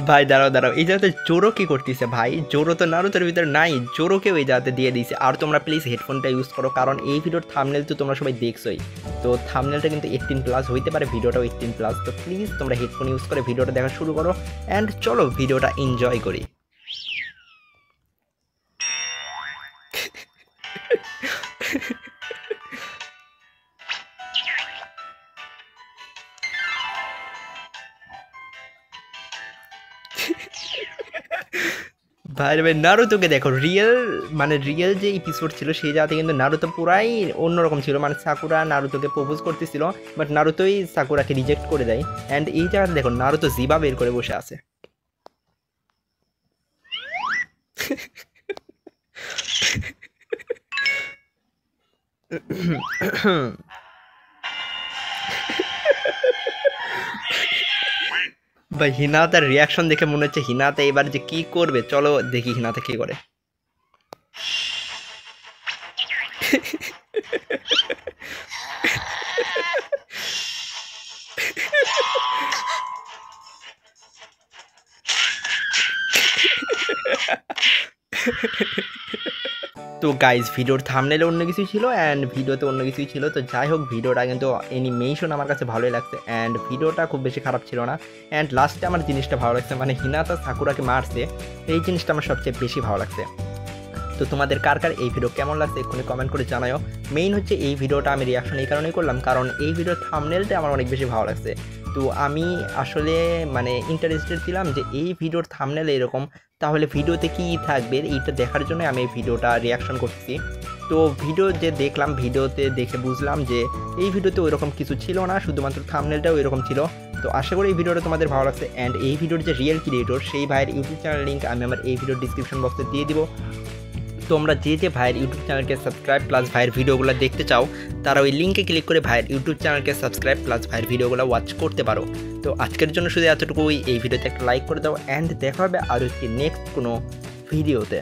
ভাই দাঁড়াও দাঁড়াও, এই জায়গাতে জোরো কি করতেছে ভাই? জোরো তো নারুতোর ভিতরে নাই, জোরোকেও এই জায়গাতে দিয়ে দিয়েছে। আর তোমরা প্লিজ হেডফোনটা ইউজ করো, কারণ এই ভিডিওর থাম্বনেল তো তোমরা সবাই দেখছোই। তো থাম্বনেলটা কিন্তু 18+ হইতে পারে, ভিডিওটাও 18+। তো প্লিজ তোমরা হেডফোন ইউজ করে ভিডিওটা দেখা শুরু করো, অ্যান্ড চলো ভিডিওটা এনজয় করি। ভাই ভাই নারুতোকে দেখো, রিয়েল মানে রিয়েল যে এপিসোড ছিল সেই জায়গাতে কিন্তু নারুতো পুরাই অন্যরকম ছিল। মানে সাকুরা নারুতোকে প্রপোজ করতেছিল, বাট নারুতোই সাকুরাকে রিজেক্ট করে দেয়। অ্যান্ড এই জায়গাতে দেখো নারুতো জিবা বের করে বসে আছে। ভাই হিনাতার রিয়াকশন দেখে মনে হচ্ছে হিনাতা এবার যে কি করবে, চলো দেখি হিনাতা কি করে। তো গাইজ ভিডিওর থাম্বনেলে অন্য কিছুই ছিল অ্যান্ড ভিডিওতে অন্য কিছুই ছিল। তো যাই হোক, ভিডিওটা কিন্তু অ্যানিমেশন আমার কাছে ভালোই লাগছে অ্যান্ড ভিডিওটা খুব বেশি খারাপ ছিল না। অ্যান্ড লাস্টে আমার জিনিসটা ভালো লাগছে, মানে হিনাতা সাকুরাকে মারছে, এই জিনিসটা আমার সবচেয়ে বেশি ভালো লাগছে। তো তোমাদের কার কার এই ভিডিও কেমন লাগছে এক্ষুনি কমেন্ট করে জানাও। মেইন হচ্ছে এই ভিডিওটা আমি রিয়াকশন এই কারণেই করলাম, কারণ এই ভিডিওর থাম্বনেলটা আমার অনেক বেশি ভালো লাগছে। তো আমি আসলে মানে ইন্টারেস্টেড ছিলাম যে এই ভিডিওর থাম্বনেল এরকম, তাহলে ভিডিওতে কী থাকবে এইটা দেখার জন্য আমি এই ভিডিওটা রিয়াকশন করছি। তো ভিডিও যে দেখলাম, ভিডিওতে দেখে বুঝলাম যে এই ভিডিওতে ওইরকম কিছু ছিল না, শুধুমাত্র থাম্বনেলটাও এরকম ছিল। তো আশা করি এই ভিডিওটা তোমাদের ভালো লাগছে। অ্যান্ড এই ভিডিওর যে রিয়েল ক্রিয়েটর সেই ভাইয়ের ইউটিউব চ্যানেল লিঙ্ক আমি আমার এই ভিডিওর ডিসক্রিপশন বক্সে দিয়ে দিব। তোমরা যে ভাইয়ের ইউটিউব চ্যানেলকে সাবস্ক্রাইব প্লাস ভাইয়ের ভিডিওগুলো দেখতে চাও, তারা ওই লিঙ্কে ক্লিক করে ভাইয়ের ইউটিউব চ্যানেলকে সাবস্ক্রাইব প্লাস ভাইয়ের ভিডিওগুলো ওয়াচ করতে পারো। তো আজকের জন্য শুধু এতটুকুই, এই ভিডিওতে একটা লাইক করে দাও অ্যান্ড দেখা হবে আরও একটি নেক্সট কোনো ভিডিওতে।